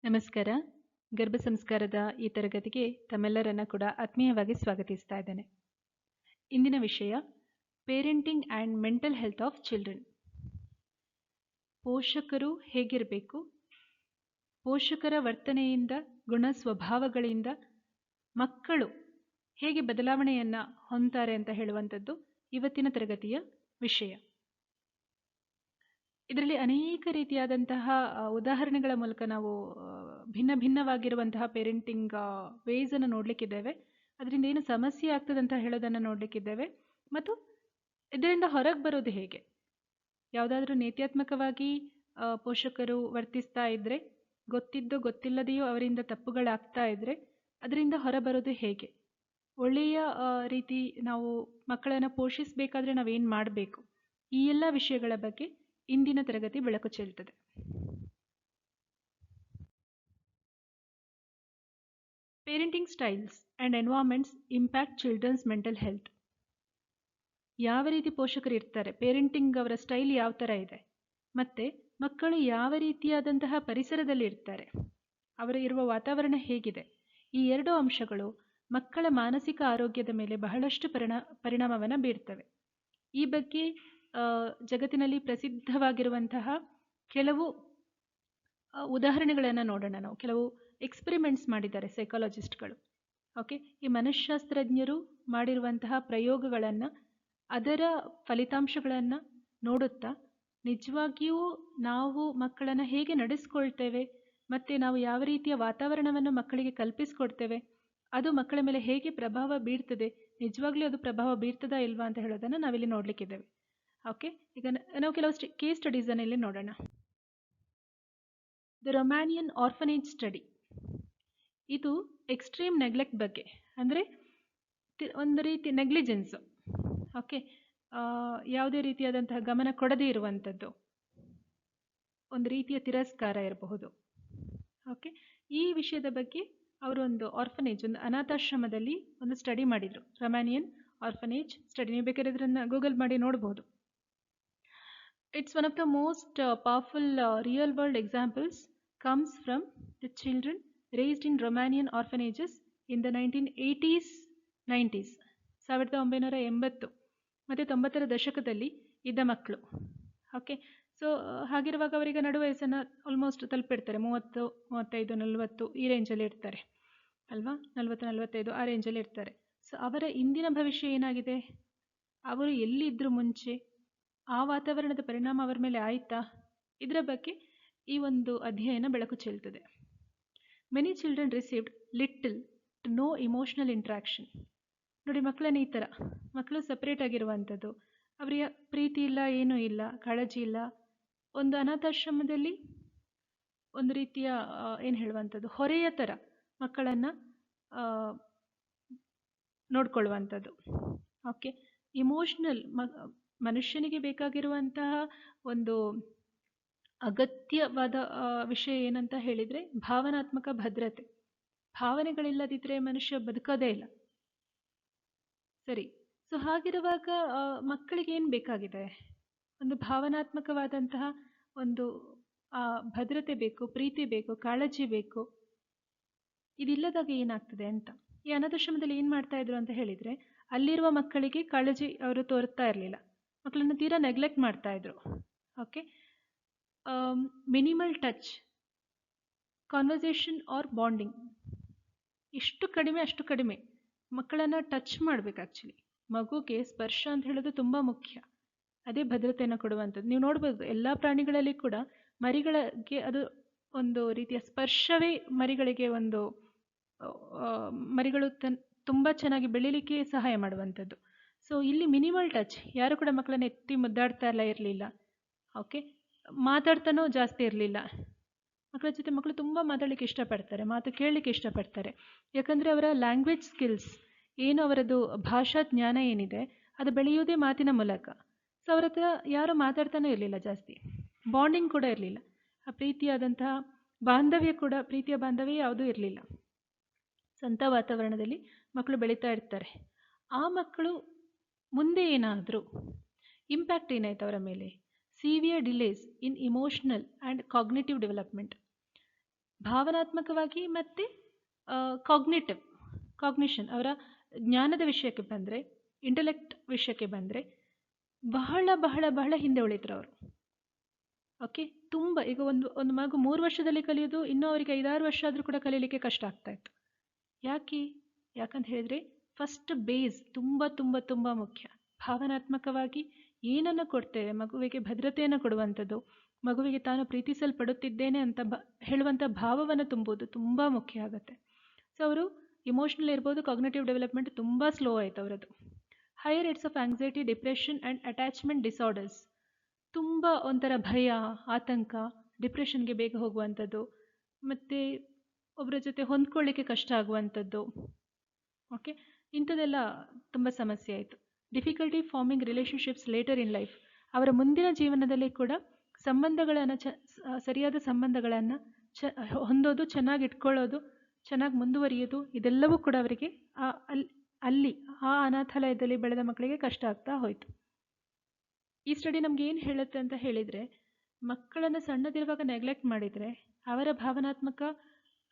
ನಮಸ್ಕಾರ. ಗರ್ಭ ಸಂಸ್ಕಾರದ ಈ ತರಗತಿಗೆ ತಮ್ಮೆಲ್ಲರನ್ನ ಕೂಡ ಆತ್ಮೀಯವಾಗಿ ಸ್ವಾಗತಿಸ್ತಾ ಇದ್ದೇನೆ. ಇಂದಿನ ವಿಷಯ parenting and mental health of children. ಪೋಷಕರು ಹೇಗಿರಬೇಕು, ಪೋಷಕರ ವರ್ತನೆಯಿಂದ, ಗುಣ ಸ್ವಭಾವಗಳಿಂದ ಮಕ್ಕಳು ಹೇಗೆ ಬದಲಾವಣೆಯನ್ನು ಹೊಂದ್ತಾರೆ ಅಂತ ಹೇಳುವಂಥದ್ದು ಇವತ್ತಿನ ತರಗತಿಯ ವಿಷಯ. ಇದರಲ್ಲಿ ಅನೇಕ ರೀತಿಯಾದಂತಹ ಉದಾಹರಣೆಗಳ ಮೂಲಕ ನಾವು ಭಿನ್ನ ಭಿನ್ನವಾಗಿರುವಂತಹ ಪೇರೆಂಟಿಂಗ್ ವೇಸನ್ನು ನೋಡಲಿಕ್ಕಿದ್ದೇವೆ. ಅದರಿಂದ ಏನು ಸಮಸ್ಯೆ ಆಗ್ತದೆ ಅಂತ ಹೇಳೋದನ್ನು ನೋಡಲಿಕ್ಕಿದ್ದೇವೆ. ಮತ್ತು ಇದರಿಂದ ಹೊರಗೆ ಬರೋದು ಹೇಗೆ, ಯಾವುದಾದ್ರೂ ನೀತ್ಯಾತ್ಮಕವಾಗಿ ಪೋಷಕರು ವರ್ತಿಸ್ತಾ ಇದ್ದರೆ, ಗೊತ್ತಿದ್ದೋ ಗೊತ್ತಿಲ್ಲದೆಯೋ ಅವರಿಂದ ತಪ್ಪುಗಳಾಗ್ತಾ ಇದ್ದರೆ ಅದರಿಂದ ಹೊರಬರೋದು ಹೇಗೆ, ಒಳ್ಳೆಯ ರೀತಿ ನಾವು ಮಕ್ಕಳನ್ನು ಪೋಷಿಸಬೇಕಾದ್ರೆ ನಾವೇನು ಮಾಡಬೇಕು, ಈ ಎಲ್ಲ ವಿಷಯಗಳ ಬಗ್ಗೆ ಇಂದಿನ ತರಗತಿ ಬೆಳಕು ಚೆಲ್ತದೆ. Parenting styles and environments impact children's mental health. ಯಾವ ರೀತಿ ಪೋಷಕರು ಇರ್ತಾರೆ, ಪೇರೆಂಟಿಂಗ್ ಅವರ ಸ್ಟೈಲ್ ಯಾವ ಥರ ಇದೆ, ಮತ್ತು ಮಕ್ಕಳು ಯಾವ ರೀತಿಯಾದಂತಹ ಪರಿಸರದಲ್ಲಿ ಇರ್ತಾರೆ, ಅವರ ಇರುವ ವಾತಾವರಣ ಹೇಗಿದೆ, ಈ ಎರಡು ಅಂಶಗಳು ಮಕ್ಕಳ ಮಾನಸಿಕ ಆರೋಗ್ಯದ ಮೇಲೆ ಬಹಳಷ್ಟು ಪರಿಣಾಮವನ್ನು ಬೀರ್ತವೆ. ಈ ಬಗ್ಗೆ ಜಗತ್ತಿನಲ್ಲಿ ಪ್ರಸಿದ್ಧವಾಗಿರುವಂತಹ ಕೆಲವು ಉದಾಹರಣೆಗಳನ್ನು ನೋಡೋಣ. ನಾವು ಕೆಲವು ಎಕ್ಸ್ಪೆರಿಮೆಂಟ್ಸ್ ಮಾಡಿದ್ದಾರೆ ಸೈಕಾಲಜಿಸ್ಟ್ಗಳು. ಓಕೆ, ಈ ಮನಃಶಾಸ್ತ್ರಜ್ಞರು ಮಾಡಿರುವಂತಹ ಪ್ರಯೋಗಗಳನ್ನು, ಅದರ ಫಲಿತಾಂಶಗಳನ್ನು ನೋಡುತ್ತಾ ನಿಜವಾಗಿಯೂ ನಾವು ಮಕ್ಕಳನ್ನು ಹೇಗೆ ನಡೆಸ್ಕೊಳ್ತೇವೆ ಮತ್ತು ನಾವು ಯಾವ ರೀತಿಯ ವಾತಾವರಣವನ್ನು ಮಕ್ಕಳಿಗೆ ಕಲ್ಪಿಸ್ಕೊಡ್ತೇವೆ, ಅದು ಮಕ್ಕಳ ಮೇಲೆ ಹೇಗೆ ಪ್ರಭಾವ ಬೀರ್ತದೆ, ನಿಜವಾಗ್ಲೂ ಅದು ಪ್ರಭಾವ ಬೀರ್ತದಾ ಇಲ್ವಾ ಅಂತ ಹೇಳೋದನ್ನು ನಾವಿಲ್ಲಿ ನೋಡಲಿಕ್ಕಿದ್ದೇವೆ. ಓಕೆ, ಈಗ ನಾವು ಕೆಲವು ಕೇಸ್ ಸ್ಟಡೀಸನ್ನು ಇಲ್ಲಿ ನೋಡೋಣ. The Romanian orphanage study. ಇದು ಎಕ್ಸ್ಟ್ರೀಮ್ ನೆಗ್ಲೆಕ್ಟ್ ಬಗ್ಗೆ, ಅಂದರೆ ಒಂದು ರೀತಿ ನೆಗ್ಲಿಜೆನ್ಸು. ಓಕೆ, ಯಾವುದೇ ರೀತಿಯಾದಂತಹ ಗಮನ ಕೊಡದೇ ಇರುವಂಥದ್ದು, ಒಂದು ರೀತಿಯ ತಿರಸ್ಕಾರ ಇರಬಹುದು. ಓಕೆ, ಈ ವಿಷಯದ ಬಗ್ಗೆ ಅವರು ಒಂದು ಆರ್ಫನೇಜ್, ಒಂದು ಅನಾಥಾಶ್ರಮದಲ್ಲಿ ಒಂದು ಸ್ಟಡಿ ಮಾಡಿದರು. ರೊಮ್ಯಾನಿಯನ್ ಆರ್ಫನೇಜ್ ಸ್ಟಡಿ. ನೀವು ಬೇಕಾದ್ರೆ ಇದನ್ನು ಗೂಗಲ್ ಮಾಡಿ ನೋಡ್ಬೋದು. It's one of the most powerful real-world examples comes from the children raised in Romanian orphanages in the 1980s, 90s. 1980 ಮತ್ತು 90ರ ದಶಕದಲ್ಲಿ ಇದ್ದ ಮಕ್ಕಳು. ಓಕೆ, ಸೊ ಹಾಗಿರುವಾಗ ಅವರಿಗೆ ನಡು ವಯಸ್ಸನ್ನು ಆಲ್ಮೋಸ್ಟ್ ತಲುಪಿರ್ತಾರೆ. 30, 35, 40 ಈ ರೇಂಜಲ್ಲಿ ಇರ್ತಾರೆ ಅಲ್ವಾ, 40, 45 ಆ ರೇಂಜಲ್ಲಿ ಇರ್ತಾರೆ. ಸೊ ಅವರ ಇಂದಿನ ಭವಿಷ್ಯ ಏನಾಗಿದೆ, ಅವರು ಎಲ್ಲಿದ್ದರು ಮುಂಚೆ, ಆ ವಾತಾವರಣದ ಪರಿಣಾಮ ಅವರ ಮೇಲೆ ಆಯಿತಾ, ಇದರ ಬಗ್ಗೆ ಈ ಒಂದು ಅಧ್ಯಯನ ಬೆಳಕು ಚೆಲ್ತದೆ. Many children received little to no emotional interaction. ನೋಡಿ, ಮಕ್ಕಳನ್ನ ಈ ಥರ, ಮಕ್ಕಳು ಸಪ್ರೇಟ್ ಆಗಿರುವಂಥದ್ದು, ಅವರಿಗೆ ಪ್ರೀತಿ ಇಲ್ಲ, ಏನೂ ಇಲ್ಲ, ಕಾಳಜಿ ಇಲ್ಲ. ಒಂದು ಅನಾಥಾಶ್ರಮದಲ್ಲಿ ಒಂದು ರೀತಿಯ ಏನು ಹೇಳುವಂಥದ್ದು, ಹೊರೆಯ ಥರ ಮಕ್ಕಳನ್ನು ನೋಡ್ಕೊಳ್ಳುವಂಥದ್ದು. ಓಕೆ, ಇಮೋಷ್ನಲ್, ಮನುಷ್ಯನಿಗೆ ಬೇಕಾಗಿರುವಂತಹ ಒಂದು ಅಗತ್ಯವಾದ ವಿಷಯ ಏನಂತ ಹೇಳಿದರೆ ಭಾವನಾತ್ಮಕ ಭದ್ರತೆ. ಭಾವನೆಗಳಿಲ್ಲದಿದ್ದರೆ ಮನುಷ್ಯ ಬದುಕೋದೇ ಇಲ್ಲ. ಸರಿ, ಸೊ ಹಾಗಿರುವಾಗ ಮಕ್ಕಳಿಗೆ ಏನು ಬೇಕಾಗಿದೆ, ಒಂದು ಭಾವನಾತ್ಮಕವಾದಂತಹ ಒಂದು ಭದ್ರತೆ ಬೇಕು, ಪ್ರೀತಿ ಬೇಕು, ಕಾಳಜಿ ಬೇಕು. ಇದಿಲ್ಲದಾಗ ಏನಾಗ್ತದೆ ಅಂತ. ಈ ಅನಾಥಾಶ್ರಮದಲ್ಲಿ ಏನು ಮಾಡ್ತಾ ಇದ್ರು ಅಂತ ಹೇಳಿದರೆ, ಅಲ್ಲಿರುವ ಮಕ್ಕಳಿಗೆ ಕಾಳಜಿ ಅವರು ತೋರ್ತಾ ಇರಲಿಲ್ಲ, ಮಕ್ಕಳನ್ನು ತೀರಾ ನೆಗ್ಲೆಕ್ಟ್ ಮಾಡ್ತಾ ಇದ್ರು. Okay, minimal touch, conversation or bonding ಎಷ್ಟು ಕಡಿಮೆ ಅಷ್ಟು ಕಡಿಮೆ ಮಕ್ಕಳನ್ನು ಟಚ್ ಮಾಡಬೇಕು. ಆ್ಯಕ್ಚುಲಿ ಮಗುಗೆ ಸ್ಪರ್ಶ ಅಂತ ಹೇಳೋದು ತುಂಬ ಮುಖ್ಯ. ಅದೇ ಭದ್ರತೆಯನ್ನು ಕೊಡುವಂಥದ್ದು. ನೀವು ನೋಡ್ಬೋದು ಎಲ್ಲ ಪ್ರಾಣಿಗಳಲ್ಲಿ ಕೂಡ ಮರಿಗಳಿಗೆ ಅದು ಒಂದು ರೀತಿಯ ಸ್ಪರ್ಶವೇ ಮರಿಗಳಿಗೆ ಒಂದು ಮರಿಗಳು ತುಂಬ ಚೆನ್ನಾಗಿ ಬೆಳೀಲಿಕ್ಕೆ ಸಹಾಯ ಮಾಡುವಂಥದ್ದು. ಸೊ ಇಲ್ಲಿ ಮಿನಿಮಲ್ ಟಚ್, ಯಾರು ಕೂಡ ಮಕ್ಕಳನ್ನ ಎತ್ತಿ ಮುದ್ದಾಡ್ತಾ ಇರಲಿಲ್ಲ. ಓಕೆ, ಮಾತಾಡ್ತಾನೋ ಜಾಸ್ತಿ ಇರಲಿಲ್ಲ. ಮಕ್ಕಳ ಜೊತೆ ಮಕ್ಕಳು ತುಂಬ ಮಾತಾಡಲಿಕ್ಕೆ ಇಷ್ಟಪಡ್ತಾರೆ, ಮಾತು ಕೇಳಲಿಕ್ಕೆ ಇಷ್ಟಪಡ್ತಾರೆ. ಯಾಕಂದರೆ ಅವರ ಲ್ಯಾಂಗ್ವೇಜ್ ಸ್ಕಿಲ್ಸ್ ಏನು, ಅವರದ್ದು ಭಾಷಾ ಜ್ಞಾನ ಏನಿದೆ ಅದು ಬೆಳೆಯೋದೇ ಮಾತಿನ ಮೂಲಕ. ಸೊ ಅವ್ರ ಹತ್ರ ಯಾರೂ ಮಾತಾಡ್ತಾನೂ ಇರಲಿಲ್ಲ ಜಾಸ್ತಿ. ಬಾಂಡಿಂಗ್ ಕೂಡ ಇರಲಿಲ್ಲ, ಆ ಪ್ರೀತಿಯಾದಂತಹ ಬಾಂಧವ್ಯ ಕೂಡ, ಪ್ರೀತಿಯ ಬಾಂಧವ್ಯ ಯಾವುದೂ ಇರಲಿಲ್ಲ. ಸ್ವಂತ ವಾತಾವರಣದಲ್ಲಿ ಮಕ್ಕಳು ಬೆಳೀತಾ ಇರ್ತಾರೆ. ಆ ಮಕ್ಕಳು ಮುಂದೆ ಏನಾದರೂ ಇಂಪ್ಯಾಕ್ಟ್ ಏನಾಯ್ತು ಅವರ ಮೇಲೆ, severe delays in emotional and cognitive development. ಭಾವನಾತ್ಮಕವಾಗಿ ಮತ್ತು ಕಾಗ್ನಿಷನ್ ಅವರ ಜ್ಞಾನದ ವಿಷಯಕ್ಕೆ ಬಂದರೆ, ಇಂಟೆಲೆಕ್ಟ್ ವಿಷಯಕ್ಕೆ ಬಂದರೆ ಬಹಳ ಬಹಳ ಬಹಳ ಹಿಂದೆ ಉಳಿದ್ರು ಅವರು. ಓಕೆ, ತುಂಬ. ಈಗ ಒಂದು ಮಗು 3 ವರ್ಷದಲ್ಲಿ ಕಲಿಯೋದು ಇನ್ನೂ ಅವರಿಗೆ 5-6 ವರ್ಷ ಆದರೂ ಕೂಡ ಕಲೀಲಿಕ್ಕೆ ಕಷ್ಟ ಆಗ್ತಾ ಇತ್ತು. ಯಾಕಂತ ಹೇಳಿದರೆ ಫಸ್ಟ್ ಬೇಸ್ ತುಂಬ ತುಂಬ ತುಂಬ ಮುಖ್ಯ. ಭಾವನಾತ್ಮಕವಾಗಿ ಏನನ್ನು ಕೊಡ್ತೇವೆ, ಮಗುವಿಗೆ ಭದ್ರತೆಯನ್ನು ಕೊಡುವಂಥದ್ದು, ಮಗುವಿಗೆ ತಾನು ಪ್ರೀತಿಸಲ್ಪಡುತ್ತಿದ್ದೇನೆ ಅಂತ ಹೇಳುವಂಥ ಭಾವವನ್ನು ತುಂಬುವುದು ತುಂಬ ಮುಖ್ಯ ಆಗುತ್ತೆ. ಸೊ ಅವರು ಇಮೋಷ್ನಲ್ ಇರ್ಬೋದು, ಕಾಗ್ನೇಟಿವ್ ಡೆವಲಪ್ಮೆಂಟ್ ತುಂಬ ಸ್ಲೋ ಆಯಿತು ಅವರದ್ದು. Higher rates of anxiety, depression and attachment disorders, ತುಂಬ ಒಂಥರ ಭಯ, ಆತಂಕ, ಡಿಪ್ರೆಷನ್ಗೆ ಬೇಗ ಹೋಗುವಂಥದ್ದು, ಮತ್ತು ಒಬ್ಬರ ಜೊತೆ ಹೊಂದ್ಕೊಳ್ಳಿಕ್ಕೆ ಕಷ್ಟ ಆಗುವಂಥದ್ದು. ಓಕೆ, ಇಂಥದ್ದೆಲ್ಲ ತುಂಬ ಸಮಸ್ಯೆ ಆಯಿತು. Difficulty farming relationships litre in life, ಅವರ ಮುಂದಿನ ಜೀವನದಲ್ಲಿ ಕೂಡ ಸಂಬಂಧಗಳನ್ನು ಸರಿಯಾದ ಸಂಬಂಧಗಳನ್ನು ಹೊಂದೋದು, ಚೆನ್ನಾಗಿ ಇಟ್ಕೊಳ್ಳೋದು, ಚೆನ್ನಾಗಿ ಮುಂದುವರಿಯೋದು, ಇದೆಲ್ಲವೂ ಕೂಡ ಅವರಿಗೆ ಅಲ್ಲಿ ಆ ಅನಾಥಾಲಯದಲ್ಲಿ ಬೆಳೆದ ಮಕ್ಕಳಿಗೆ ಕಷ್ಟ ಆಗ್ತಾ ಹೋಯಿತು. ಈ ಸ್ಟಡಿ ನಮ್ಗೆ ಏನು ಹೇಳುತ್ತೆ ಅಂತ ಹೇಳಿದರೆ, ಮಕ್ಕಳನ್ನು ಸಣ್ಣದಿರುವಾಗ ನೆಗ್ಲೆಕ್ಟ್ ಮಾಡಿದರೆ, ಅವರ ಭಾವನಾತ್ಮಕ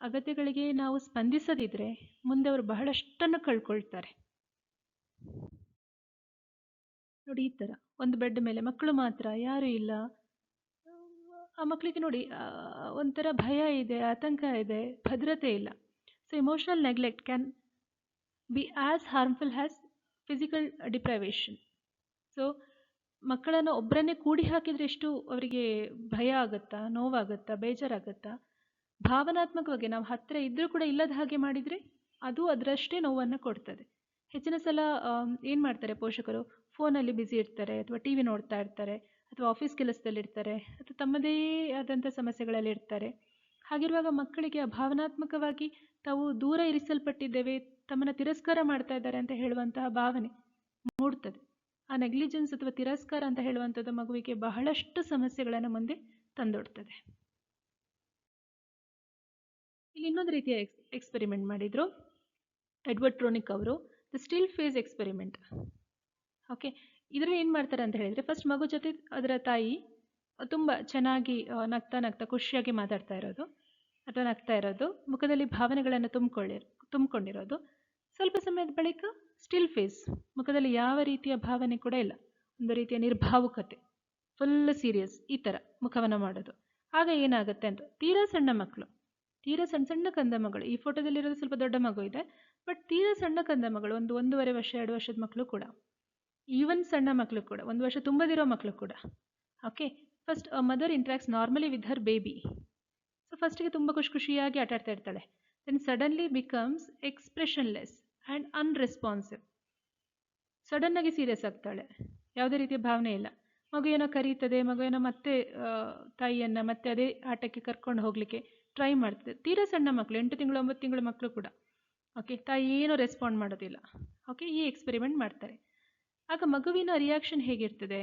ಅಗತ್ಯಗಳಿಗೆ ನಾವು ಸ್ಪಂದಿಸದಿದ್ದರೆ ಮುಂದೆ ಅವರು ಬಹಳಷ್ಟನ್ನು ಕಳ್ಕೊಳ್ತಾರೆ. ನೋಡಿ, ಈ ಥರ ಒಂದು ಬೆಡ್ ಮೇಲೆ ಮಕ್ಕಳು ಮಾತ್ರ, ಯಾರೂ ಇಲ್ಲ. ಆ ಮಕ್ಕಳಿಗೆ ನೋಡಿ ಒಂಥರ ಭಯ ಇದೆ, ಆತಂಕ ಇದೆ, ಭದ್ರತೆ ಇಲ್ಲ. So emotional neglect can be as harmful as physical deprivation. So ಮಕ್ಕಳನ್ನು ಒಬ್ಬರನ್ನೇ ಕೂಡಿ ಹಾಕಿದರೆ ಎಷ್ಟು ಅವರಿಗೆ ಭಯ ಆಗುತ್ತಾ, ನೋವಾಗುತ್ತಾ, ಬೇಜಾರಾಗುತ್ತಾ, ಭಾವನಾತ್ಮಕವಾಗಿ ನಾವು ಹತ್ತಿರ ಇದ್ದರೂ ಕೂಡ ಇಲ್ಲದ ಹಾಗೆ ಮಾಡಿದರೆ ಅದು ಅದರಷ್ಟೇ ನೋವನ್ನು ಕೊಡ್ತದೆ. ಹೆಚ್ಚಿನ ಸಲ ಏನು ಮಾಡ್ತಾರೆ ಪೋಷಕರು, ಫೋನಲ್ಲಿ ಬ್ಯುಸಿ ಇರ್ತಾರೆ, ಅಥವಾ ಟಿ ವಿ ನೋಡ್ತಾ ಇರ್ತಾರೆ, ಅಥವಾ ಆಫೀಸ್ ಕೆಲಸದಲ್ಲಿರ್ತಾರೆ, ಅಥವಾ ತಮ್ಮದೇ ಆದಂಥ ಸಮಸ್ಯೆಗಳಲ್ಲಿ ಇರ್ತಾರೆ. ಹಾಗಿರುವಾಗ ಮಕ್ಕಳಿಗೆ ಭಾವನಾತ್ಮಕವಾಗಿ ತಾವು ದೂರ ಇರಿಸಲ್ಪಟ್ಟಿದ್ದೇವೆ, ತಮ್ಮನ್ನು ತಿರಸ್ಕಾರ ಮಾಡ್ತಾ ಇದ್ದಾರೆ ಅಂತ ಹೇಳುವಂತಹ ಭಾವನೆ ಮೂಡ್ತದೆ. ಆ ನೆಗ್ಲಿಜೆನ್ಸ್ ಅಥವಾ ತಿರಸ್ಕಾರ ಅಂತ ಹೇಳುವಂಥದ್ದು ಮಗುವಿಗೆ ಬಹಳಷ್ಟು ಸಮಸ್ಯೆಗಳನ್ನು ಮುಂದೆ ತಂದೊಡ್ತದೆ. ಇಲ್ಲಿ ಇನ್ನೊಂದು ರೀತಿಯ ಎಕ್ಸ್ಪೆರಿಮೆಂಟ್ ಮಾಡಿದರು ಎಡ್ವರ್ಡ್ ಟ್ರೋನಿಕ್ ಅವರು, the still face experiment. Okay, ಇದರಲ್ಲಿ ಏನು ಮಾಡ್ತಾರೆ ಅಂತ ಹೇಳಿದರೆ, ಫಸ್ಟ್ ಮಗು ಜೊತೆ ಅದರ ತಾಯಿ ತುಂಬ ಚೆನ್ನಾಗಿ ನಗ್ತಾ ಖುಷಿಯಾಗಿ ಮಾತಾಡ್ತಾ ಇರೋದು, ಅಥವಾ ನಗ್ತಾ ಇರೋದು, ಮುಖದಲ್ಲಿ ಭಾವನೆಗಳನ್ನು ತುಂಬಿಕೊಂಡಿರೋದು. ಸ್ವಲ್ಪ ಸಮಯದ ಬಳಿಕ ಸ್ಟಿಲ್ ಫೇಸ್, ಮುಖದಲ್ಲಿ ಯಾವ ರೀತಿಯ ಭಾವನೆ ಕೂಡ ಇಲ್ಲ, ಒಂದು ರೀತಿಯ ನಿರ್ಭಾವುಕತೆ, ಫುಲ್ ಸೀರಿಯಸ್, ಈ ಥರ ಮುಖವನ್ನು ಮಾಡೋದು. ಆಗ ಏನಾಗುತ್ತೆ ಅಂತ, ತೀರಾ ಸಣ್ಣ ಮಕ್ಕಳು, ತೀರಾ ಸಣ್ಣ ಕಂದ ಮಗಳು, ಈ ಫೋಟೋದಲ್ಲಿರೋದು ಸ್ವಲ್ಪ ದೊಡ್ಡ ಮಗು ಇದೆ, ಬಟ್ ತೀರಾ ಸಣ್ಣ ಕಂದ ಮಗಳು, 1.5 ವರ್ಷ 2 ವರ್ಷದ ಮಕ್ಕಳು ಕೂಡ, ಈವನ್ ಸಣ್ಣ ಮಕ್ಕಳು ಕೂಡ, 1 ವರ್ಷ ತುಂಬದಿರೋ ಮಕ್ಕಳು ಕೂಡ. Okay, first mother interacts normally with her baby. So ಫಸ್ಟಿಗೆ ತುಂಬ ಖುಷಿಯಾಗಿ ಆಟಾಡ್ತಾ ಇರ್ತಾಳೆ. Then suddenly becomes expressionless and unresponsive. ಸಡನ್ನಾಗಿ ಸೀರಿಯಸ್ ಆಗ್ತಾಳೆ, ಯಾವುದೇ ರೀತಿಯ ಭಾವನೆ ಇಲ್ಲ. ಮಗು ಏನೋ ಕರೀತದೆ, ಮಗು ಏನೋ ಮತ್ತೆ ತಾಯಿಯನ್ನು ಮತ್ತೆ ಅದೇ ಆಟಕ್ಕೆ ಕರ್ಕೊಂಡು ಹೋಗಲಿಕ್ಕೆ ಟ್ರೈ ಮಾಡ್ತದೆ. ತೀರಾ ಸಣ್ಣ ಮಕ್ಕಳು, 8 ತಿಂಗಳು 9 ತಿಂಗಳು ಮಕ್ಕಳು ಕೂಡ. ಓಕೆ, ತಾಯಿ ಏನೂ ರೆಸ್ಪಾಂಡ್ ಮಾಡೋದಿಲ್ಲ. ಓಕೆ, ಈ ಎಕ್ಸ್ಪೆರಿಮೆಂಟ್ ಮಾಡ್ತಾರೆ. ಆಗ ಮಗುವಿನ ರಿಯಾಕ್ಷನ್ ಹೇಗಿರ್ತದೆ,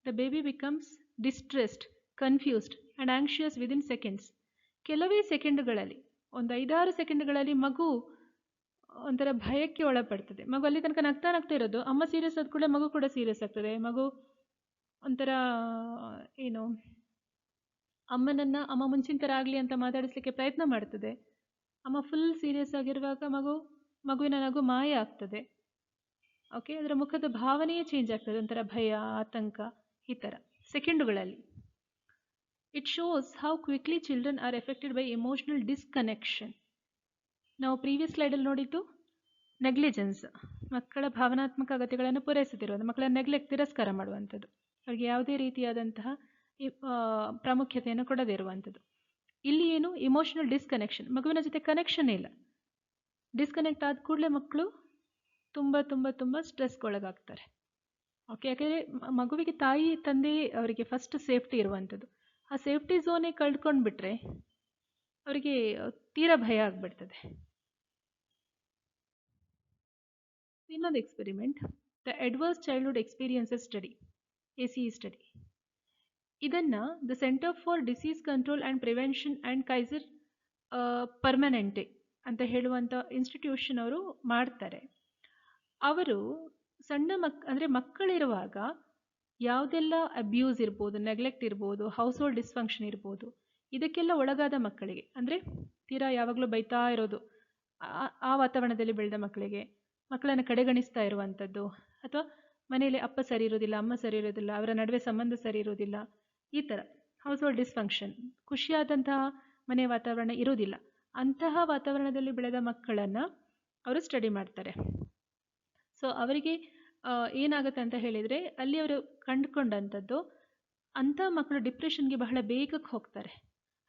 the baby becomes distressed, confused and anxious within seconds. ಕೆಲವೇ ಸೆಕೆಂಡುಗಳಲ್ಲಿ, ಒಂದು 5-6 ಸೆಕೆಂಡ್ಗಳಲ್ಲಿ ಮಗು ಒಂಥರ ಭಯಕ್ಕೆ ಒಳಪಡ್ತದೆ. ಮಗು ಅಲ್ಲಿ ತನಕ ನಗ್ತಾ ಇರೋದು, ಅಮ್ಮ ಸೀರಿಯಸ್ ಆದ ಕೂಡ ಮಗು ಕೂಡ ಸೀರಿಯಸ್ ಆಗ್ತದೆ. ಮಗು ಒಂಥರ ಏನು, ಅಮ್ಮ ಮುಂಚಿನ ಥರ ಆಗಲಿ ಅಂತ ಮಾತಾಡಿಸ್ಲಿಕ್ಕೆ ಪ್ರಯತ್ನ ಮಾಡ್ತದೆ. ಅಮ್ಮ ಫುಲ್ ಸೀರಿಯಸ್ ಆಗಿರುವಾಗ ಮಗುವಿನ ನಗು ಮಾಯ ಆಗ್ತದೆ. ಓಕೆ, ಅದರ ಮುಖದ ಭಾವನೆಯೇ ಚೇಂಜ್ ಆಗ್ತದೆ, ಒಂಥರ ಭಯ, ಆತಂಕ, ಈ ಥರ ಸೆಕೆಂಡುಗಳಲ್ಲಿ. It shows how quickly children are affected by emotional disconnection. ನಾವು ಪ್ರೀವಿಯಸ್ ಸ್ಲೈಡಲ್ಲಿ ನೋಡಿದ್ದು ನೆಗ್ಲಿಜೆನ್ಸ್, ಮಕ್ಕಳ ಭಾವನಾತ್ಮಕ ಅಗತ್ಯಗಳನ್ನು ಪೂರೈಸದಿರೋದು, ಮಕ್ಕಳ ನೆಗ್ಲೆಕ್ಟ್, ತಿರಸ್ಕಾರ ಮಾಡುವಂಥದ್ದು, ಅವರಿಗೆ ಯಾವುದೇ ರೀತಿಯಾದಂತಹ ಪ್ರಾಮುಖ್ಯತೆಯನ್ನು ಕೊಡದೇ ಇರುವಂಥದ್ದು. ಇಲ್ಲಿ ಏನು, ಇಮೋಷನಲ್ ಡಿಸ್ಕನೆಕ್ಷನ್, ಮಗುವಿನ ಜೊತೆ ಕನೆಕ್ಷನ್ ಇಲ್ಲ. ಡಿಸ್ಕನೆಕ್ಟ್ ಆದ ಕೂಡಲೇ ಮಕ್ಕಳು ತುಂಬ ತುಂಬ ತುಂಬ ಸ್ಟ್ರೆಸ್ಗೊಳಗಾಗ್ತಾರೆ. ಓಕೆ, ಯಾಕೆಂದರೆ ಮಗುವಿಗೆ ತಾಯಿ ತಂದೆ ಅವರಿಗೆ ಫಸ್ಟ್ ಸೇಫ್ಟಿ ಇರುವಂಥದ್ದು. ಆ ಸೇಫ್ಟಿ ಝೋನೇ ಕಳ್ಕೊಂಡು ಬಿಟ್ಟರೆ ಅವರಿಗೆ ತೀರಾ ಭಯ ಆಗಿಬಿಡ್ತದೆ. ಇನ್ನೊಂದು experiment, the adverse childhood experiences study, ACE study. ಇದನ್ನು the center for disease control and prevention and Kaiser Permanente ಅಂತ ಹೇಳುವಂಥ ಇನ್ಸ್ಟಿಟ್ಯೂಷನ್ ಅವರು ಮಾಡ್ತಾರೆ. ಅವರು ಸಣ್ಣ ಅಂದರೆ ಮಕ್ಕಳಿರುವಾಗ ಯಾವುದೆಲ್ಲ ಅಬ್ಯೂಸ್ ಇರ್ಬೋದು, ನೆಗ್ಲೆಕ್ಟ್ ಇರ್ಬೋದು, ಹೌಸ್ ಹೋಲ್ಡ್ ಡಿಸ್ಫಂಕ್ಷನ್ ಇರ್ಬೋದು, ಇದಕ್ಕೆಲ್ಲ ಒಳಗಾದ ಮಕ್ಕಳಿಗೆ, ಅಂದರೆ ತೀರಾ ಯಾವಾಗಲೂ ಬೈತಾ ಇರೋದು, ಆ ವಾತಾವರಣದಲ್ಲಿ ಬೆಳೆದ ಮಕ್ಕಳಿಗೆ, ಮಕ್ಕಳನ್ನು ಕಡೆಗಣಿಸ್ತಾ ಇರುವಂಥದ್ದು, ಅಥವಾ ಮನೆಯಲ್ಲಿ ಅಪ್ಪ ಸರಿ ಇರೋದಿಲ್ಲ, ಅಮ್ಮ ಸರಿ ಇರೋದಿಲ್ಲ, ಅವರ ನಡುವೆ ಸಂಬಂಧ ಸರಿ ಇರೋದಿಲ್ಲ, ಈ ಥರ ಹೌಸ್ ಹೋಲ್ಡ್ ಡಿಸ್ಫಂಕ್ಷನ್, ಖುಷಿಯಾದಂತಹ ಮನೆಯ ವಾತಾವರಣ ಇರೋದಿಲ್ಲ. ಅಂತಹ ವಾತಾವರಣದಲ್ಲಿ ಬೆಳೆದ ಮಕ್ಕಳನ್ನು ಅವರು ಸ್ಟಡಿ ಮಾಡ್ತಾರೆ. ಸೊ ಅವರಿಗೆ ಏನಾಗುತ್ತೆ ಅಂತ ಹೇಳಿದರೆ, ಅಲ್ಲಿ ಅವರು ಕಂಡುಕೊಂಡಂಥದ್ದು, ಅಂಥ ಮಕ್ಕಳು ಡಿಪ್ರೆಷನ್ಗೆ ಬಹಳ ಬೇಗಕ್ಕೆ ಹೋಗ್ತಾರೆ.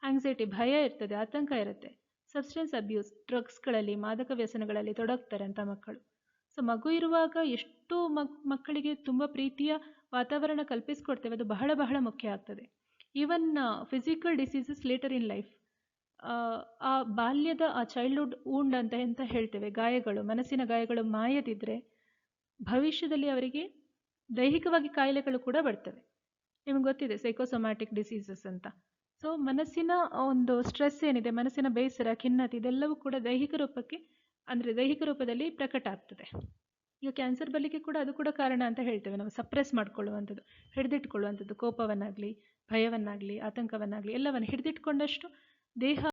ಆಂಗ್ಸೈಟಿ, ಭಯ ಇರ್ತದೆ, ಆತಂಕ ಇರುತ್ತೆ. ಸಬ್ಸ್ಟೆನ್ಸ್ ಅಬ್ಯೂಸ್, ಡ್ರಗ್ಸ್ಗಳಲ್ಲಿ, ಮಾದಕ ವ್ಯಸನಗಳಲ್ಲಿ ತೊಡಗ್ತಾರೆ ಅಂಥ ಮಕ್ಕಳು. ಸೊ ಮಗು ಇರುವಾಗ ಎಷ್ಟು ಮಕ್ಕಳಿಗೆ ತುಂಬ ಪ್ರೀತಿಯ ವಾತಾವರಣ ಕಲ್ಪಿಸ್ಕೊಡ್ತೇವೆ, ಅದು ಬಹಳ ಬಹಳ ಮುಖ್ಯ ಆಗ್ತದೆ. Even physical diseases litre in life, ಆ ಬಾಲ್ಯದ ಆ ಚೈಲ್ಡ್ಹುಡ್ ವೂಂಡ್ ಅಂತ ಹೇಳ್ತೇವೆ, ಗಾಯಗಳು, ಮನಸ್ಸಿನ ಗಾಯಗಳು ಮಾಯದಿದ್ದರೆ ಭವಿಷ್ಯದಲ್ಲಿ ಅವರಿಗೆ ದೈಹಿಕವಾಗಿ ಕಾಯಿಲೆಗಳು ಕೂಡ ಬರ್ತವೆ. ನಿಮ್ಗೆ ಗೊತ್ತಿದೆ ಸೈಕೋಸೊಮ್ಯಾಟಿಕ್ ಡಿಸೀಸಸ್ ಅಂತ. ಸೊ ಮನಸ್ಸಿನ ಒಂದು ಸ್ಟ್ರೆಸ್ ಏನಿದೆ, ಮನಸ್ಸಿನ ಬೇಸರ, ಖಿನ್ನತೆ, ಇದೆಲ್ಲವೂ ಕೂಡ ದೈಹಿಕ ರೂಪದಲ್ಲಿ ಪ್ರಕಟ ಆಗ್ತದೆ. ಈಗ ಕ್ಯಾನ್ಸರ್ ಬರಲಿಕ್ಕೆ ಕೂಡ ಅದು ಕೂಡ ಕಾರಣ ಅಂತ ಹೇಳ್ತೇವೆ ನಾವು. ಸಪ್ರೆಸ್ ಮಾಡ್ಕೊಳ್ಳುವಂಥದ್ದು, ಹಿಡಿದಿಟ್ಕೊಳ್ಳುವಂಥದ್ದು, ಕೋಪವನ್ನಾಗಲಿ, ಭಯವನ್ನಾಗಲಿ, ಆತಂಕವನ್ನಾಗಲಿ ಎಲ್ಲವನ್ನು ಹಿಡಿದಿಟ್ಕೊಂಡಷ್ಟು ದೇಹ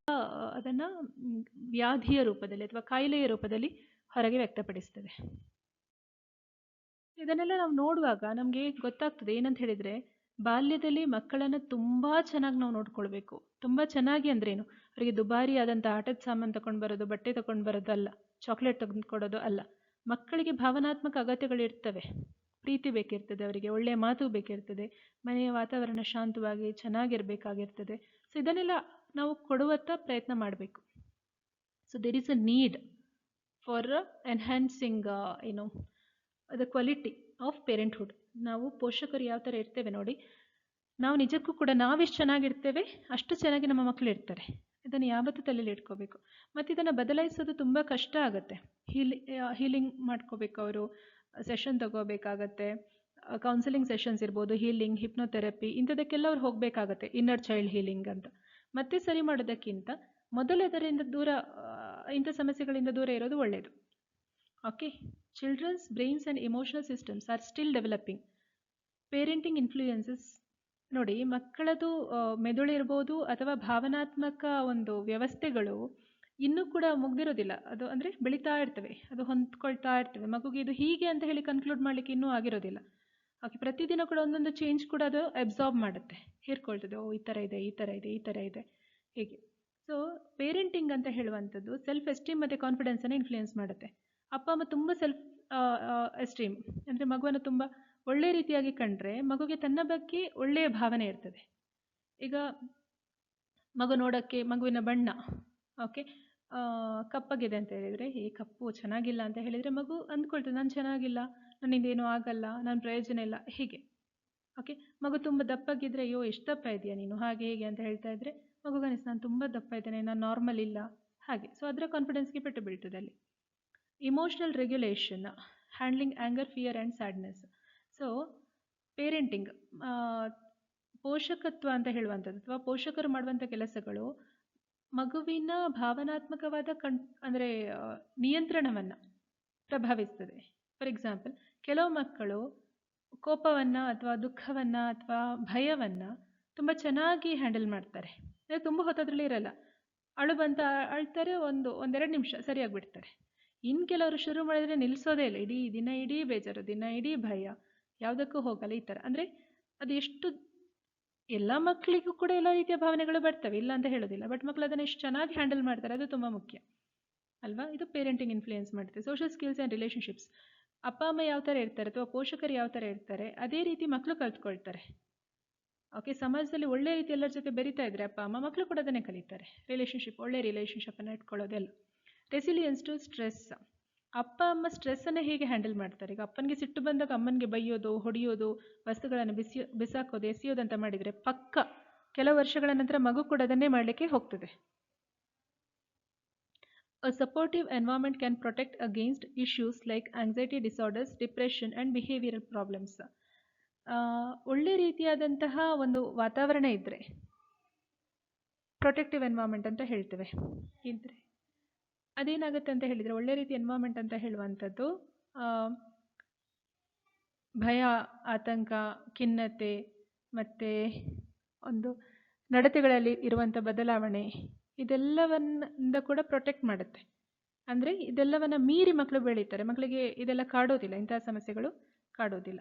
ಅದನ್ನು ವ್ಯಾಧಿಯ ರೂಪದಲ್ಲಿ ಅಥವಾ ಕಾಯಿಲೆಯ ರೂಪದಲ್ಲಿ ಹೊರಗೆ ವ್ಯಕ್ತಪಡಿಸ್ತದೆ. ಇದನ್ನೆಲ್ಲ ನಾವು ನೋಡುವಾಗ ನಮಗೆ ಗೊತ್ತಾಗ್ತದೆ ಏನಂತ ಹೇಳಿದರೆ, ಬಾಲ್ಯದಲ್ಲಿ ಮಕ್ಕಳನ್ನು ತುಂಬ ಚೆನ್ನಾಗಿ ನಾವು ನೋಡ್ಕೊಳ್ಬೇಕು. ತುಂಬ ಚೆನ್ನಾಗಿ ಅಂದ್ರೇನು, ಅವರಿಗೆ ದುಬಾರಿ ಆದಂಥ ಆಟದ ಸಾಮಾನು ತಗೊಂಡು ಬರೋದು, ಬಟ್ಟೆ ತಗೊಂಡು ಬರೋದು ಅಲ್ಲ, ಚಾಕ್ಲೇಟ್ ತೆಗೆದು ಕೊಡೋದು ಅಲ್ಲ. ಮಕ್ಕಳಿಗೆ ಭಾವನಾತ್ಮಕ ಅಗತ್ಯಗಳು ಇರ್ತವೆ. ಪ್ರೀತಿ ಬೇಕಿರ್ತದೆ, ಅವರಿಗೆ ಒಳ್ಳೆಯ ಮಾತು ಬೇಕಿರ್ತದೆ, ಮನೆಯ ವಾತಾವರಣ ಶಾಂತವಾಗಿ ಚೆನ್ನಾಗಿರಬೇಕಾಗಿರ್ತದೆ. ಸೊ ಇದನ್ನೆಲ್ಲ ನಾವು ಕೊಡುವತ್ತ ಪ್ರಯತ್ನ ಮಾಡಬೇಕು. So there is a need for enhancing the quality of parenthood. ನಾವು ಪೋಷಕರು ಯಾವ ಥರ ಇರ್ತೇವೆ ನೋಡಿ, ನಾವು ನಿಜಕ್ಕೂ ಕೂಡ ನಾವೆಷ್ಟು ಚೆನ್ನಾಗಿರ್ತೇವೆ ಅಷ್ಟು ಚೆನ್ನಾಗಿ ನಮ್ಮ ಮಕ್ಕಳು ಇರ್ತಾರೆ. ಇದನ್ನು ಯಾವತ್ತೂ ತಲೆಯಲ್ಲಿ ಇಟ್ಕೋಬೇಕು. ಮತ್ತು ಇದನ್ನು ಬದಲಾಯಿಸೋದು ತುಂಬ ಕಷ್ಟ ಆಗುತ್ತೆ. ಹೀಲಿಂಗ್ ಮಾಡ್ಕೋಬೇಕು, ಅವರು ಸೆಷನ್ ತಗೋಬೇಕಾಗತ್ತೆ, ಕೌನ್ಸಿಲಿಂಗ್ ಸೆಷನ್ಸ್ ಇರ್ಬೋದು, ಹೀಲಿಂಗ್, ಹಿಪ್ನೋಥೆರಪಿ, ಇಂಥದಕ್ಕೆಲ್ಲ ಅವ್ರು ಹೋಗಬೇಕಾಗತ್ತೆ, ಇನ್ನರ್ ಚೈಲ್ಡ್ ಹೀಲಿಂಗ್ ಅಂತ. ಮತ್ತೆ ಸರಿ ಮಾಡೋದಕ್ಕಿಂತ ಮೊದಲು ಅದರಿಂದ ದೂರ, ಇಂಥ ಸಮಸ್ಯೆಗಳಿಂದ ದೂರ ಇರೋದು ಒಳ್ಳೆಯದು. Okay, children's brains and emotional systems are still developing. Parenting influences ನೋಡಿ, ಮಕ್ಕಳದು ಮೆದುಳಿರ್ಬೋದು ಅಥವಾ ಭಾವನಾತ್ಮಕ ಒಂದು ವ್ಯವಸ್ಥೆಗಳು ಇನ್ನೂ ಕೂಡ ಮುಗ್ದಿರೋದಿಲ್ಲ. ಅದು ಅಂದರೆ ಬೆಳೀತಾ ಇರ್ತವೆ, ಅದು ಹೊಂದ್ಕೊಳ್ತಾ ಇರ್ತವೆ. ಮಗುಗೆ ಇದು ಹೀಗೆ ಅಂತ ಹೇಳಿ ಕನ್ಕ್ಲೂಡ್ ಮಾಡಲಿಕ್ಕೆ ಇನ್ನೂ ಆಗಿರೋದಿಲ್ಲ. ಓಕೆ, ಪ್ರತಿದಿನ ಕೂಡ ಒಂದೊಂದು ಚೇಂಜ್ ಕೂಡ ಅದು ಅಬ್ಸಾರ್ಬ್ ಮಾಡುತ್ತೆ, ಹೀರ್ಕೊಳ್ತದೆ. ಓ, ಈ ಥರ ಇದೆ, ಈ ಥರ ಇದೆ, ಈ ಥರ ಇದೆ, ಹೀಗೆ. ಸೊ ಪೇರೆಂಟಿಂಗ್ ಅಂತ ಹೇಳುವಂಥದ್ದು ಸೆಲ್ಫ್ ಎಸ್ಟೀಮ್ ಮತ್ತು ಕಾನ್ಫಿಡೆನ್ಸನ್ನು ಇನ್ಫ್ಲೂಯೆನ್ಸ್ ಮಾಡುತ್ತೆ. ಅಪ್ಪ ಅಮ್ಮ ತುಂಬ ಸೆಲ್ಫ್ ಎಸ್ಟೀಮ್ ಅಂದರೆ ಮಗುವನ್ನು ತುಂಬ ಒಳ್ಳೆ ರೀತಿಯಾಗಿ ಕಂಡ್ರೆ ಮಗುಗೆ ತನ್ನ ಬಗ್ಗೆ ಒಳ್ಳೆಯ ಭಾವನೆ ಇರ್ತದೆ. ಈಗ ಮಗು ನೋಡೋಕ್ಕೆ, ಮಗುವಿನ ಬಣ್ಣ ಓಕೆ ಕಪ್ಪಾಗಿದೆ ಅಂತ ಹೇಳಿದರೆ, ಈ ಕಪ್ಪು ಚೆನ್ನಾಗಿಲ್ಲ ಅಂತ ಹೇಳಿದರೆ ಮಗು ಅಂದ್ಕೊಳ್ತದೆ, ನಾನು ಚೆನ್ನಾಗಿಲ್ಲ, ನನ್ನಿಂದೇನೂ ಆಗಲ್ಲ, ನನ್ನ ಪ್ರಯೋಜನ ಇಲ್ಲ, ಹೀಗೆ. ಓಕೆ, ಮಗು ತುಂಬ ದಪ್ಪಾಗಿದ್ದರೆ, ಅಯ್ಯೋ ಎಷ್ಟು ದಪ್ಪ ಇದೆಯಾ ನೀನು, ಹಾಗೆ ಹೀಗೆ ಅಂತ ಹೇಳ್ತಾ ಇದ್ದರೆ ಮಗುಗೆ ಅನಿಸ್ತು, ನಾನು ತುಂಬ ದಪ್ಪ ಇದ್ದೇನೆ, ನಾನು ನಾರ್ಮಲ್ ಇಲ್ಲ, ಹಾಗೆ. ಸೊ ಅದರ ಕಾನ್ಫಿಡೆನ್ಸ್ಗೆ ಪೆಟ್ಟು ಬೀಳ್ತದೆ ಅಲ್ಲಿ. Emotional regulation, handling anger, fear and sadness. So parenting, ಪೋಷಕತ್ವ ಅಂತ ಹೇಳುವಂಥದ್ದು ಅಥವಾ ಪೋಷಕರು ಮಾಡುವಂಥ ಕೆಲಸಗಳು ಮಗುವಿನ ಭಾವನಾತ್ಮಕವಾದ ಅಂದರೆ ನಿಯಂತ್ರಣವನ್ನು ಪ್ರಭಾವಿಸ್ತದೆ. ಫಾರ್ ಎಕ್ಸಾಂಪಲ್, ಕೆಲವು ಮಕ್ಕಳು ಕೋಪವನ್ನು ಅಥವಾ ದುಃಖವನ್ನು ಅಥವಾ ಭಯವನ್ನು ತುಂಬ ಚೆನ್ನಾಗಿ ಹ್ಯಾಂಡಲ್ ಮಾಡ್ತಾರೆ. ತುಂಬ ಹೊತ್ತದ್ರಲ್ಲಿ ಇರಲ್ಲ, ಅಳು ಬಂತ ಅಳ್ತಾರೆ, ಒಂದೆರಡು ನಿಮಿಷ ಸರಿಯಾಗಿಬಿಡ್ತಾರೆ. ಇನ್ನು ಕೆಲವರು ಶುರು ಮಾಡಿದರೆ ನಿಲ್ಲಿಸೋದೇ ಇಲ್ಲ, ಇಡೀ ಬೇಜಾರು, ಇಡೀ ಭಯ, ಯಾವುದಕ್ಕೂ ಹೋಗಲ್ಲ, ಈ ಥರ. ಅಂದರೆ ಅದು ಎಷ್ಟು, ಎಲ್ಲ ಮಕ್ಕಳಿಗೂ ಕೂಡ ಎಲ್ಲ ರೀತಿಯ ಭಾವನೆಗಳು ಬರ್ತವೆ, ಇಲ್ಲ ಅಂತ ಹೇಳೋದಿಲ್ಲ, ಬಟ್ ಮಕ್ಕಳು ಅದನ್ನು ಎಷ್ಟು ಚೆನ್ನಾಗಿ ಹ್ಯಾಂಡಲ್ ಮಾಡ್ತಾರೆ ಅದು ತುಂಬ ಮುಖ್ಯ ಅಲ್ವಾ. ಇದು ಪೇರೆಂಟಿಂಗ್ ಇನ್ಫ್ಲೂಯೆನ್ಸ್ ಮಾಡುತ್ತೆ. ಸೋಷಿಯಲ್ ಸ್ಕಿಲ್ಸ್ ಆ್ಯಂಡ್ ರಿಲೇಷನ್ಶಿಪ್ಸ್, ಅಪ್ಪ ಅಮ್ಮ ಯಾವ ಥರ ಇರ್ತಾರೆ ಅಥವಾ ಪೋಷಕರು ಯಾವ ಥರ ಇರ್ತಾರೆ ಅದೇ ರೀತಿ ಮಕ್ಕಳು ಕಲ್ತ್ಕೊಳ್ತಾರೆ. ಓಕೆ, ಸಮಾಜದಲ್ಲಿ ಒಳ್ಳೆ ರೀತಿ ಎಲ್ಲರ ಜೊತೆ ಬೆರೀತಾ ಇದ್ದರೆ ಅಪ್ಪ ಅಮ್ಮ, ಮಕ್ಕಳು ಕೂಡ ಅದನ್ನೇ ಕಲಿತಾರೆ. ರಿಲೇಷನ್ಶಿಪ್, ಒಳ್ಳೆ ರಿಲೇಷನ್ಶಿಪ್ಪನ್ನು ಇಟ್ಕೊಳ್ಳೋದೆಲ್ಲ. ರೆಸಿಲಿಯನ್ಸ್ ಟು ಸ್ಟ್ರೆಸ್, ಅಪ್ಪ ಅಮ್ಮ ಸ್ಟ್ರೆಸ್ಸನ್ನು ಹೇಗೆ ಹ್ಯಾಂಡಲ್ ಮಾಡ್ತಾರೆ. ಈಗ ಅಪ್ಪನಿಗೆ ಸಿಟ್ಟು ಬಂದಾಗ ಅಮ್ಮನಿಗೆ ಬೈಯೋದು, ಹೊಡೆಯೋದು, ವಸ್ತುಗಳನ್ನು ಬಿಸಾಕೋದು, ಎಸೆಯೋದು ಅಂತ ಮಾಡಿದರೆ ಪಕ್ಕ ಕೆಲವು ವರ್ಷಗಳ ನಂತರ ಮಗು ಕೂಡ ಅದನ್ನೇ ಮಾಡಲಿಕ್ಕೆ ಹೋಗ್ತದೆ. A supportive environment can protect against issues like anxiety disorders, depression and behavioral problems. ಒಳ್ಳೆ ರೀತಿಯಾದಂತಹ ಒಂದು ವಾತಾವರಣ ಇದ್ದರೆ, ಪ್ರೊಟೆಕ್ಟಿವ್ ಎನ್ವೈರ್ಮೆಂಟ್ ಅಂತ ಹೇಳ್ತೇವೆ, ಇದ್ದರೆ ಅದೇನಾಗುತ್ತೆ ಅಂತ ಹೇಳಿದರೆ, ಒಳ್ಳೆ ರೀತಿ ಎನ್ವೈರ್ಮೆಂಟ್ ಅಂತ ಹೇಳುವಂಥದ್ದು ಭಯ, ಆತಂಕ, ಖಿನ್ನತೆ ಮತ್ತು ಒಂದು ನಡತೆಗಳಲ್ಲಿ ಇರುವಂಥ ಬದಲಾವಣೆ ಇದೆಲ್ಲವನ್ನ ಕೂಡ ಪ್ರೊಟೆಕ್ಟ್ ಮಾಡುತ್ತೆ. ಅಂದರೆ ಇದೆಲ್ಲವನ್ನ ಮೀರಿ ಮಕ್ಕಳು ಬೆಳೀತಾರೆ. ಮಕ್ಕಳಿಗೆ ಇದೆಲ್ಲ ಕಾಡೋದಿಲ್ಲ, ಇಂತಹ ಸಮಸ್ಯೆಗಳು ಕಾಡೋದಿಲ್ಲ.